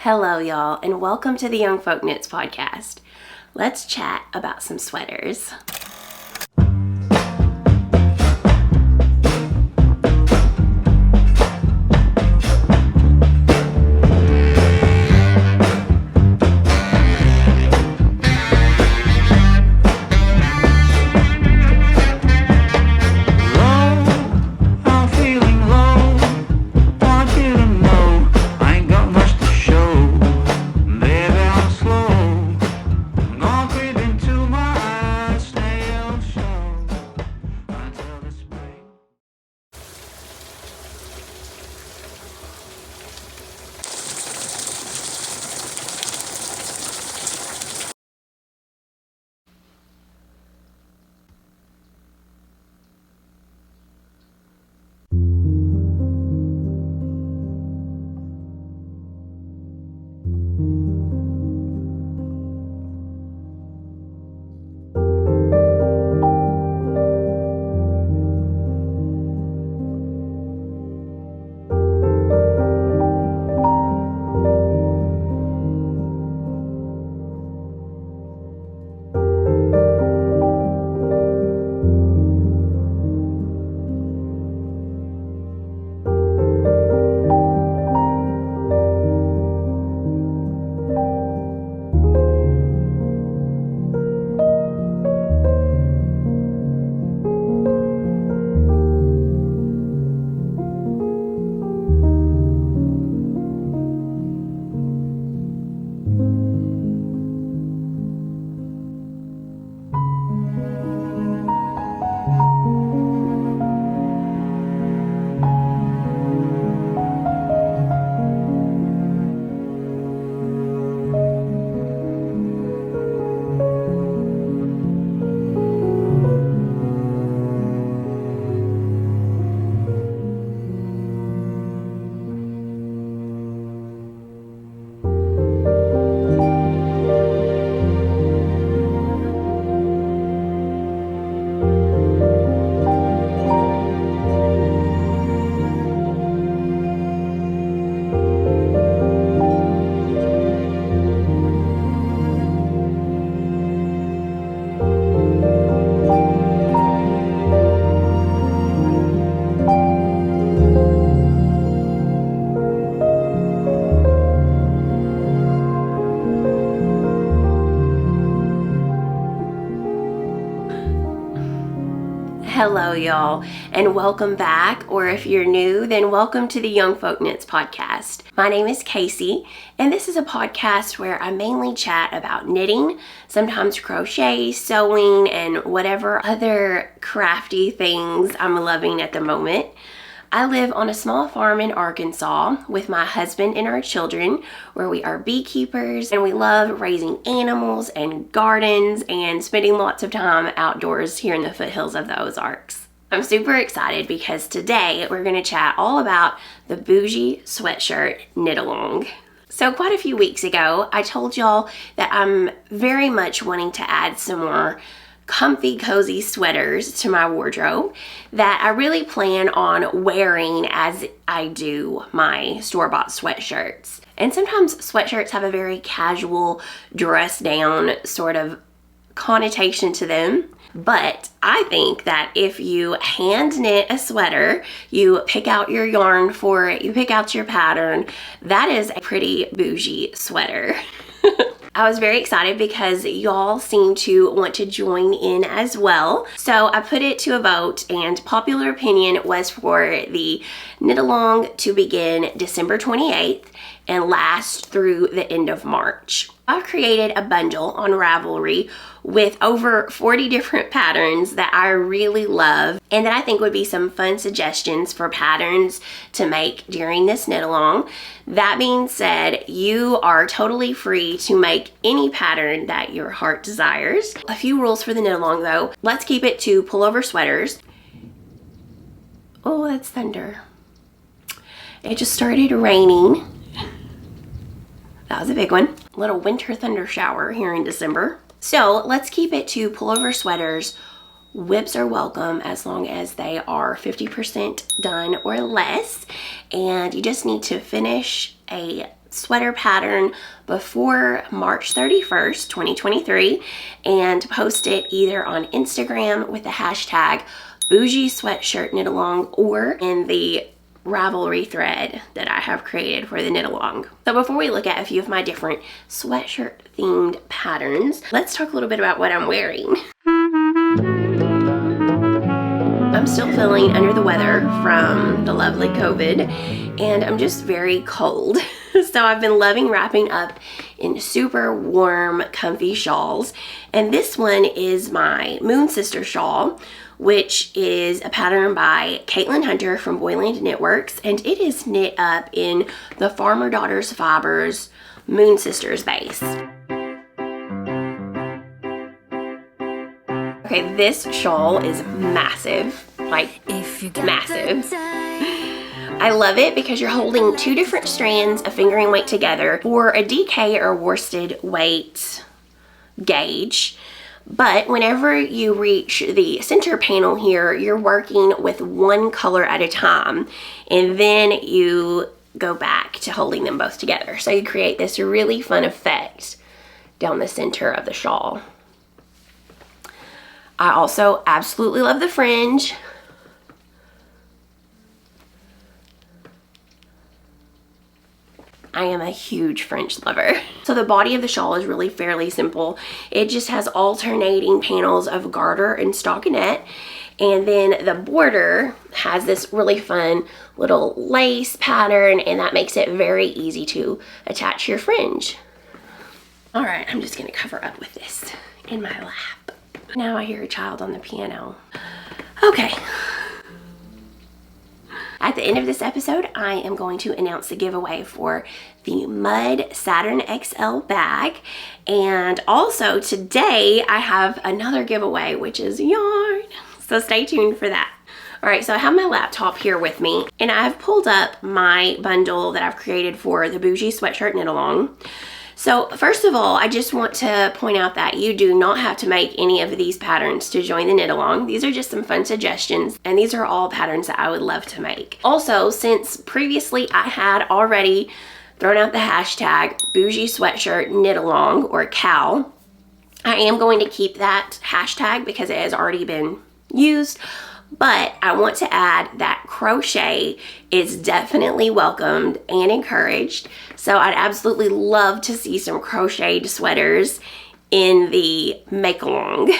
Hello, y'all, and welcome to the Young Folk Knits podcast. Let's chat about some sweaters. Hello, y'all, and welcome back, or if you're new, then welcome to the Young Folk Knits podcast. My name is Casey, and this is a podcast where I mainly chat about knitting, sometimes crochet, sewing, and whatever other crafty things I'm loving at the moment. I live on a small farm in Arkansas with my husband and our children, where we are beekeepers and we love raising animals and gardens and spending lots of time outdoors here in the foothills of the Ozarks. I'm super excited because today we're going to chat all about the Bougie Sweatshirt Knit Along. So quite a few weeks ago, I told y'all that I'm very much wanting to add some more comfy, cozy sweaters to my wardrobe that I really plan on wearing as I do my store-bought sweatshirts. And sometimes sweatshirts have a very casual, dress-down sort of connotation to them. But I think that if you hand knit a sweater, you pick out your yarn for it, you pick out your pattern, that is a pretty bougie sweater. I was very excited because y'all seem to want to join in as well. So I put it to a vote, and popular opinion was for the knit along to begin December 28th and last through the end of March. I've created a bundle on Ravelry with over 40 different patterns that I really love and that I think would be some fun suggestions for patterns to make during this knit along. That being said, you are totally free to make any pattern that your heart desires. A few rules for the knit along though. Let's keep it to pullover sweaters. Oh, that's thunder. It just started raining. That was a big one. A little winter thunder shower here in December. So let's keep it to pullover sweaters Whips are welcome as long as they are 50% done or less. And you just need to finish a sweater pattern before March 31st, 2023, and post it either on Instagram with the hashtag Bougie Sweatshirt Knit Along or in the Ravelry thread that I have created for the knit along. So before we look at a few of my different sweatshirt themed patterns, let's talk a little bit about what I'm wearing. I'm still feeling under the weather from the lovely COVID, and I'm just very cold. So I've been loving wrapping up in super warm, comfy shawls. And this one is my Moon Sister shawl, which is a pattern by Caitlin Hunter from Boyland Knitworks, and it is knit up in the Farmer Daughters Fibers Moon Sisters base. Okay, this shawl is massive, like massive. I love it because you're holding two different strands of fingering weight together for a DK or worsted weight gauge. But whenever you reach the center panel here, you're working with one color at a time, and then you go back to holding them both together. So you create this really fun effect down the center of the shawl. I also absolutely love the fringe. I am a huge fringe lover. So the body of the shawl is really fairly simple. It just has alternating panels of garter and stockinette. And then the border has this really fun little lace pattern, and that makes it very easy to attach your fringe. All right, I'm just gonna cover up with this in my lap. Now I hear a child on the piano. Okay. At the end of this episode, I am going to announce the giveaway for the Mud Saturn XL bag. And also today I have another giveaway, which is yarn. So stay tuned for that. All right, so I have my laptop here with me, and I've pulled up my bundle that I've created for the Bougie Sweatshirt Knit Along. So first of all, I just want to point out that you do not have to make any of these patterns to join the knit along. These are just some fun suggestions, and these are all patterns that I would love to make. Also, since previously I had already thrown out the hashtag Bougie Sweatshirt Knit Along or KAL, I am going to keep that hashtag because it has already been used. But I want to add that crochet is definitely welcomed and encouraged. So I'd absolutely love to see some crocheted sweaters in the make along.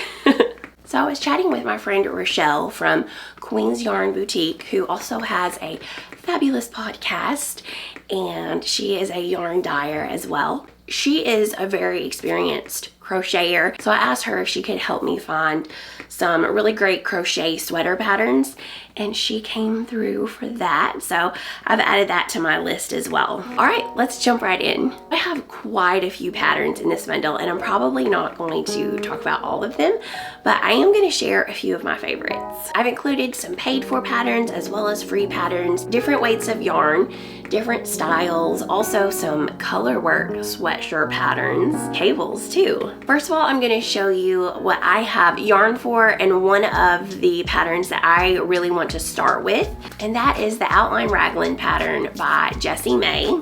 So I was chatting with my friend Rochelle from Queen's Yarn Boutique, who also has a fabulous podcast, and she is a yarn dyer as well. She is a very experienced crocheter, so I asked her if she could help me find some really great crochet sweater patterns, and she came through for that. So I've added that to my list as well. All right, let's jump right in. I have quite a few patterns in this bundle, and I'm probably not going to talk about all of them, but I am going to share a few of my favorites. I've included some paid for patterns as well as free patterns, different weights of yarn, different styles, also some color work sweatshirt patterns, cables too. First of all, I'm going to show you what I have yarn for and one of the patterns that I really want to start with, and that is the Outline Raglan pattern by Jessie May.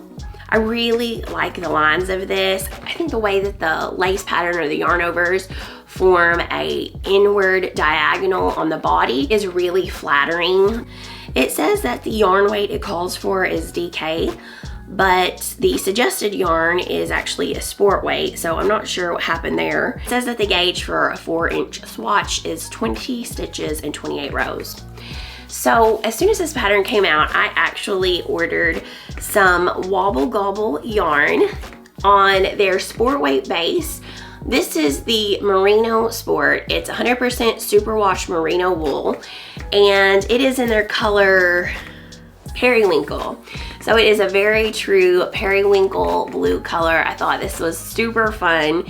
I really like the lines of this. I think the way that the lace pattern or the yarn overs form a inward diagonal on the body is really flattering. It says that the yarn weight it calls for is DK, but the suggested yarn is actually a sport weight, so I'm not sure what happened there. It says that the gauge for a 4-inch swatch is 20 stitches and 28 rows. So as soon as this pattern came out, I actually ordered some Wobble Gobble yarn on their sport weight base. This is the Merino Sport. It's 100% superwash merino wool, and it is in their color Periwinkle. So it is a very true periwinkle blue color. I thought this was super fun,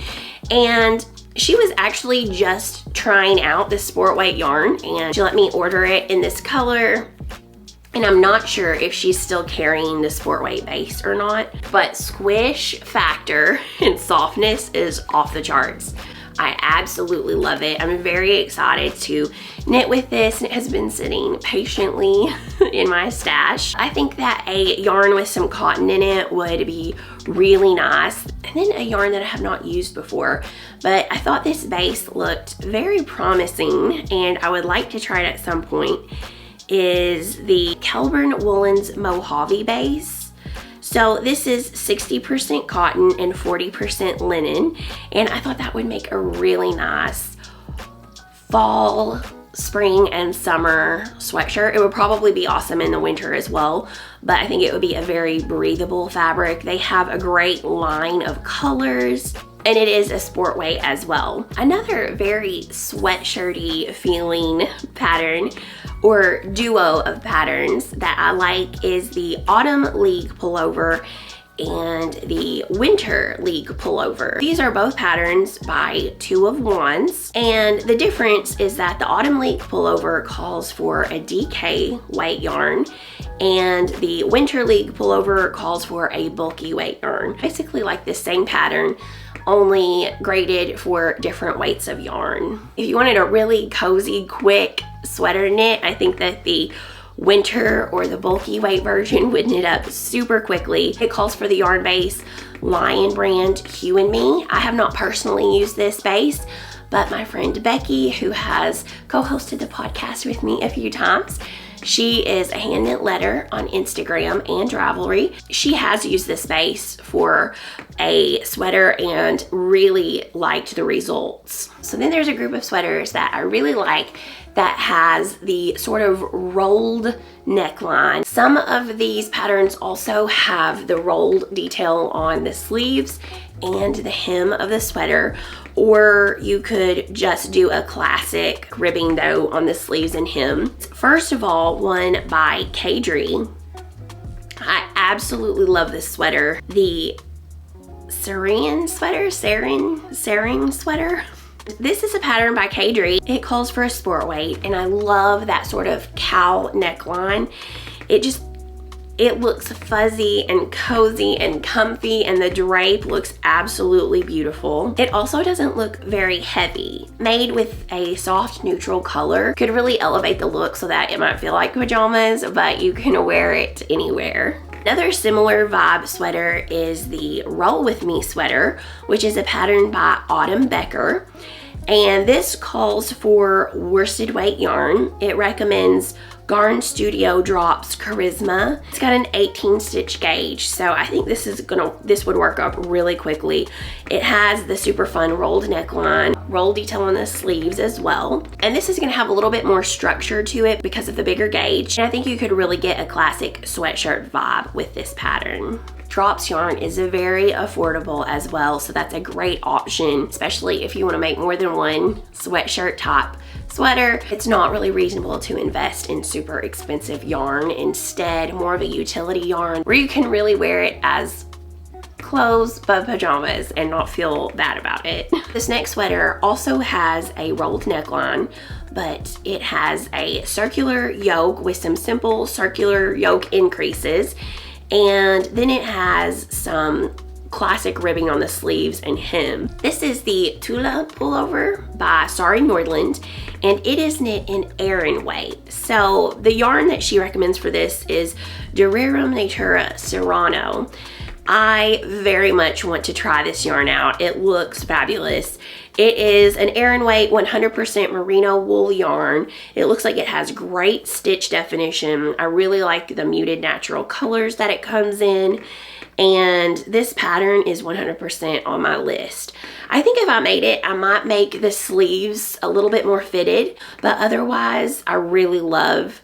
and she was actually just trying out this sport weight yarn, and she let me order it in this color. And I'm not sure if she's still carrying the sport weight base or not, but squish factor and softness is off the charts. I absolutely love it. I'm very excited to knit with this, and it has been sitting patiently in my stash. I think that a yarn with some cotton in it would be really nice. And then a yarn that I have not used before, but I thought this base looked very promising and I would like to try it at some point, is the Kelburn Woolens Mojave base. So this is 60% cotton and 40% linen, and I thought that would make a really nice fall, spring, and summer sweatshirt. It would probably be awesome in the winter as well, but I think it would be a very breathable fabric. They have a great line of colors, and it is a sport weight as well. Another very sweatshirty feeling pattern or duo of patterns that I like is the Autumn League pullover and the Winter League pullover. These are both patterns by 2 of 1s, and the difference is that the Autumn League pullover calls for a DK weight yarn, and the Winter League pullover calls for a bulky weight yarn. Basically like the same pattern, only graded for different weights of yarn. If you wanted a really cozy, quick sweater knit, I think that the winter or the bulky weight version would knit up super quickly. It calls for the yarn base Lion brand Hue and Me. I have not personally used this base, but my friend Becky, who has co-hosted the podcast with me a few times, she is a hand knit letter on Instagram and Ravelry. She has used this base for a sweater and really liked the results. So then there's a group of sweaters that I really like that has the sort of rolled neckline. Some of these patterns also have the rolled detail on the sleeves and the hem of the sweater, or you could just do a classic ribbing though on the sleeves and hem. First of all, one by Kadri. I absolutely love this sweater. The Sarin sweater. This is a pattern by Kadri. It calls for a sport weight, and I love that sort of cowl neckline. It looks fuzzy and cozy and comfy, and the drape looks absolutely beautiful. It also doesn't look very heavy. Made with a soft neutral color could really elevate the look so that it might feel like pajamas, but you can wear it anywhere. Another similar vibe sweater is the Roll With Me sweater, which is a pattern by Autumn Becker. And this calls for worsted weight yarn. It recommends Garn Studio Drops Charisma. It's got an 18 stitch gauge, so I think this would work up really quickly. It has the super fun rolled neckline, roll detail on the sleeves as well. And this is gonna have a little bit more structure to it because of the bigger gauge. And I think you could really get a classic sweatshirt vibe with this pattern. Drops yarn is very affordable as well, so that's a great option, especially if you want to make more than one sweatshirt top sweater. It's not really reasonable to invest in super expensive yarn. Instead, more of a utility yarn where you can really wear it as clothes but pajamas and not feel bad about it. This next sweater also has a rolled neckline, but it has a circular yoke with some simple circular yoke increases. And then it has some classic ribbing on the sleeves and hem. This is the Tula pullover by Sari Nordland, and it is knit in Aran weight. So the yarn that she recommends for this is Durirum Natura Serrano. I very much want to try this yarn out. It looks fabulous. It is an Aran weight 100% merino wool yarn. It looks like it has great stitch definition. I really like the muted natural colors that it comes in. And this pattern is 100% on my list. I think if I made it, I might make the sleeves a little bit more fitted, but otherwise I really love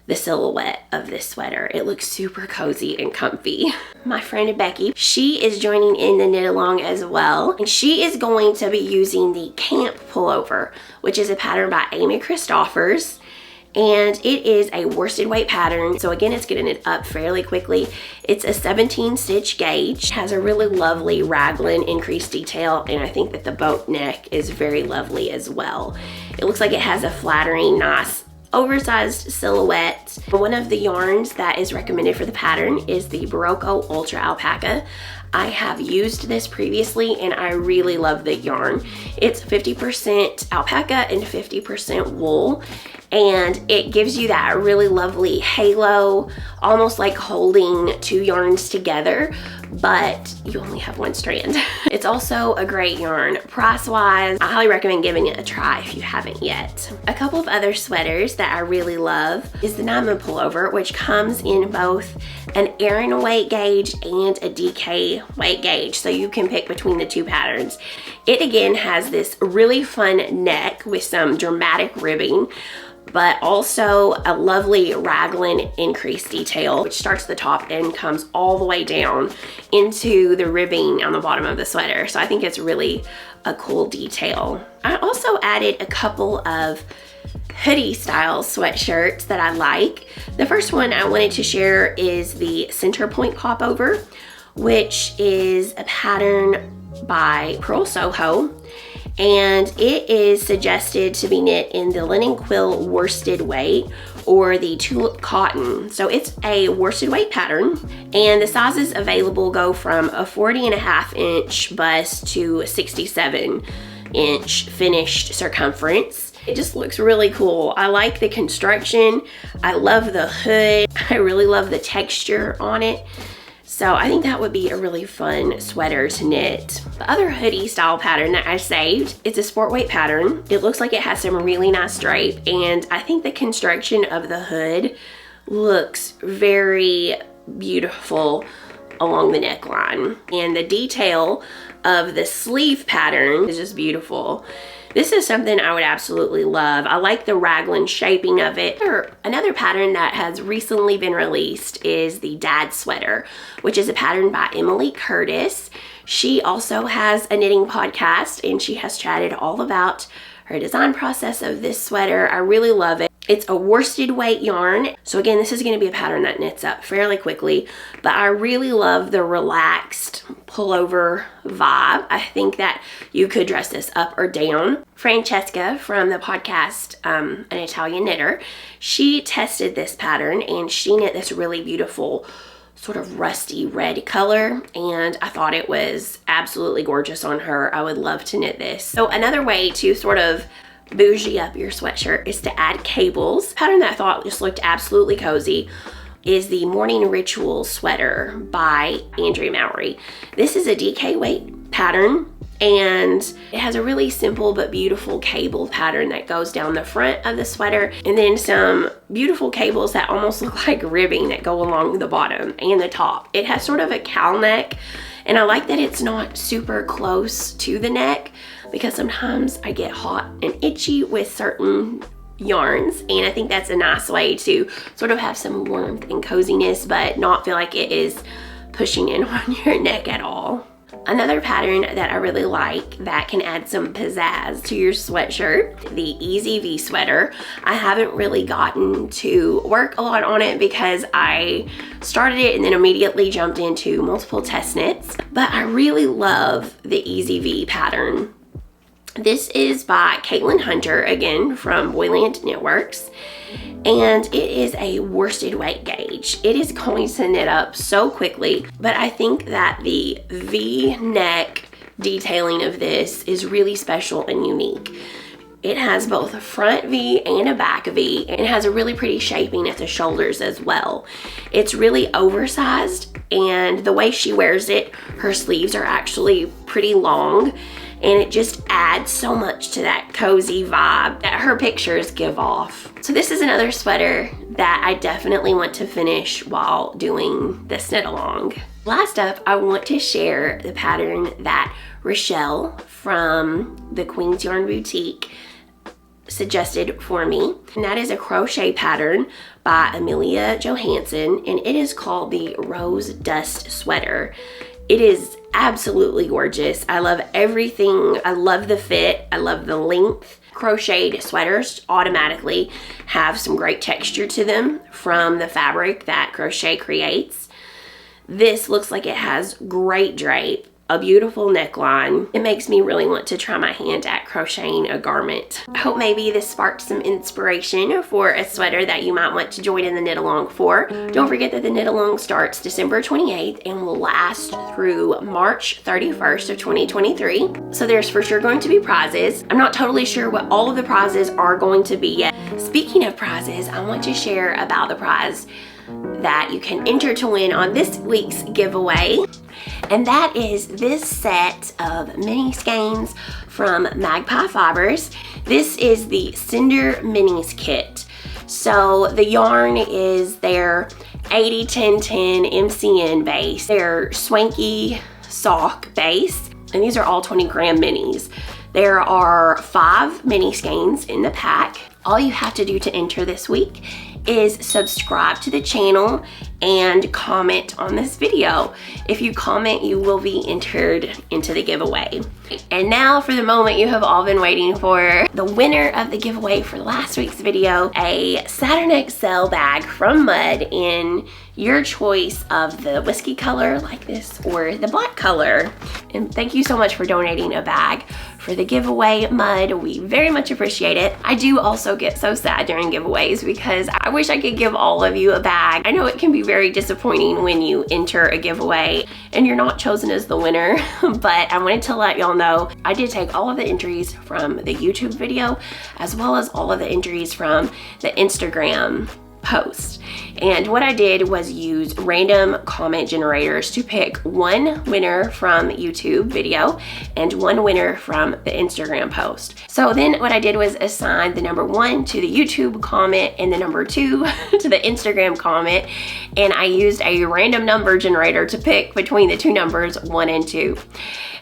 the silhouette of this sweater. It looks super cozy and comfy. My friend Becky, she is joining in the knit along as well, and she is going to be using the Camp pullover, which is a pattern by Amy Christoffers, and it is a worsted weight pattern. So again, it's getting it up fairly quickly. It's a 17 stitch gauge, has a really lovely raglan increased detail, and I think that the boat neck is very lovely as well. It looks like it has a flattering, nice oversized silhouette. One of the yarns that is recommended for the pattern is the Barocco Ultra Alpaca. I have used this previously and I really love the yarn. It's 50% alpaca and 50% wool, and it gives you that really lovely halo, almost like holding two yarns together, but you only have one strand. It's also a great yarn. Price-wise, I highly recommend giving it a try if you haven't yet. A couple of other sweaters that I really love is the Nine Month Pullover, which comes in both an Aran weight gauge and a DK weight gauge, so you can pick between the two patterns. It again has this really fun neck with some dramatic ribbing, but also a lovely raglan increase detail, which starts at the top and comes all the way down into the ribbing on the bottom of the sweater. So I think it's really a cool detail. I also added a couple of hoodie style sweatshirts that I like. The first one I wanted to share is the Center Point Popover, which is a pattern by Pearl Soho, and it is suggested to be knit in the linen quill worsted weight or the tulip cotton. So it's a worsted weight pattern, and the sizes available go from a 40.5 inch bust to a 67-inch finished circumference. It just looks really cool. I like the construction. I love the hood. I really love the texture on it. So I think that would be a really fun sweater to knit. The other hoodie style pattern that I saved, it's a sport weight pattern. It looks like it has some really nice drape, and I think the construction of the hood looks very beautiful along the neckline. And the detail of the sleeve pattern is just beautiful. This is something I would absolutely love. I like the raglan shaping of it. Another pattern that has recently been released is the Dad Sweater, which is a pattern by Emily Curtis. She also has a knitting podcast, and she has chatted all about her design process of this sweater. I really love it. It's a worsted weight yarn. So again, this is going to be a pattern that knits up fairly quickly, but I really love the relaxed pullover vibe. I think that you could dress this up or down. Francesca from the podcast, An Italian Knitter, she tested this pattern and she knit this really beautiful sort of rusty red color, and I thought it was absolutely gorgeous on her. I would love to knit this. So another way to sort of bougie up your sweatshirt is to add cables. A pattern that I thought just looked absolutely cozy is the Morning Ritual Sweater by Andrea Mowry. This is a DK weight pattern, and it has a really simple but beautiful cable pattern that goes down the front of the sweater, and then some beautiful cables that almost look like ribbing that go along the bottom and the top. It has sort of a cowl neck, and I like that it's not super close to the neck, because sometimes I get hot and itchy with certain yarns, and I think that's a nice way to sort of have some warmth and coziness but not feel like it is pushing in on your neck at all. Another pattern that I really like that can add some pizzazz to your sweatshirt, the Easy V Sweater. I haven't really gotten to work a lot on it because I started it and then immediately jumped into multiple test knits, but I really love the Easy V pattern. This is by Caitlin Hunter, again from Boyland Knitworks, and it is a worsted weight gauge. It is going to knit up so quickly, but I think that the V-neck detailing of this is really special and unique. It has both a front V and a back V, and it has a really pretty shaping at the shoulders as well. It's really oversized, and the way she wears it, her sleeves are actually pretty long, and it just adds so much to that cozy vibe that her pictures give off. So this is another sweater that I definitely want to finish while doing this knit along. Last up, I want to share the pattern that Rochelle from the Queen's Yarn Boutique suggested for me, and that is a crochet pattern by Amelia Johansson, and it is called the Rose Dust Sweater. It is absolutely gorgeous. I love everything. I love the fit. I love the length. Crocheted sweaters automatically have some great texture to them from the fabric that crochet creates. This looks like it has great drape. a beautiful neckline. It makes me really want to try my hand at crocheting a garment. I hope maybe this sparked some inspiration for a sweater that you might want to join in the knit along for. Don't forget that the knit along starts December 28th and will last through March 31st of 2023. So there's for sure going to be prizes. I'm not totally sure what all of the prizes are going to be yet. Speaking of prizes, I want to share about the prize that you can enter to win on this week's giveaway. And that is this set of mini skeins from Magpie Fibers. This is the Cinder Minis kit. So the yarn is their 80-10-10 MCN base, their swanky sock base, and these are all 20-gram minis. There are 5 mini skeins in the pack. All you have to do to enter this week is subscribe to the channel and comment on this video. If you comment, you will be entered into the giveaway. And now for the moment you have all been waiting for. The winner of the giveaway for last week's video, a Saturn XL bag from Mud in your choice of the whiskey color like this or the black color. And thank you so much for donating a bag for the giveaway, Mud. We very much appreciate it. I do also get so sad during giveaways because I wish I could give all of you a bag. I know it can be very disappointing when you enter a giveaway and you're not chosen as the winner, but I wanted to let y'all know I did take all of the entries from the YouTube video as well as all of the entries from the Instagram post. And what I did was use random comment generators to pick one winner from YouTube video and one winner from the Instagram post. So then what I did was assign the number 1 to the YouTube comment and the number 2 to the Instagram comment, and I used a random number generator to pick between the two numbers 1 and 2.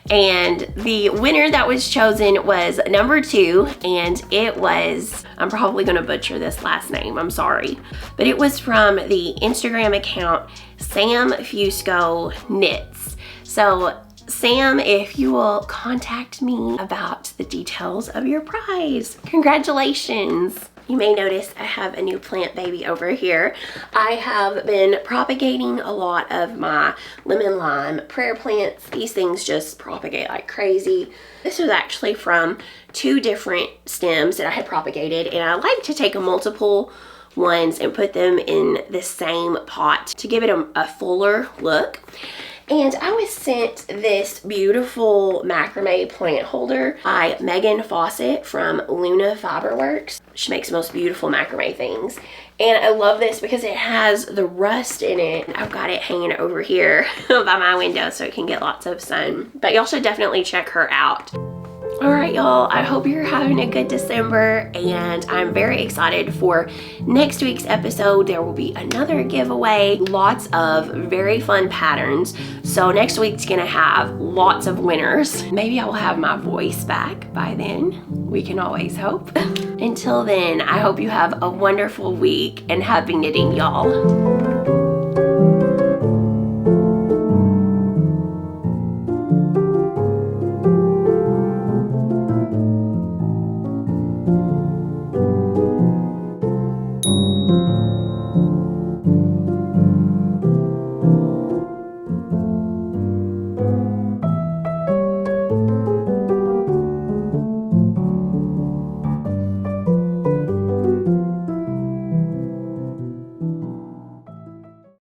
And the winner that was chosen was number 2, and it was, I'm probably gonna butcher this last name, I'm sorry, but it was from the Instagram account Sam Fusco Knits. So Sam, if you will contact me about the details of your prize. Congratulations. You may notice I have a new plant baby over here. I have been propagating a lot of my lemon lime prayer plants. These things just propagate like crazy. This was actually from 2 different stems that I had propagated, and I like to take multiple ones and put them in the same pot to give it a fuller look. And I was sent this beautiful macrame plant holder by Megan Fawcett from Luna Fiberworks. She makes the most beautiful macrame things. And I love this because it has the rust in it. I've got it hanging over here by my window so it can get lots of sun. But y'all should definitely check her out. All right, y'all, I hope you're having a good December, and I'm very excited for next week's episode. There will be another giveaway, lots of very fun patterns. So next week's gonna have lots of winners. Maybe I will have my voice back by then. We can always hope. Until then, I hope you have a wonderful week and happy knitting, y'all.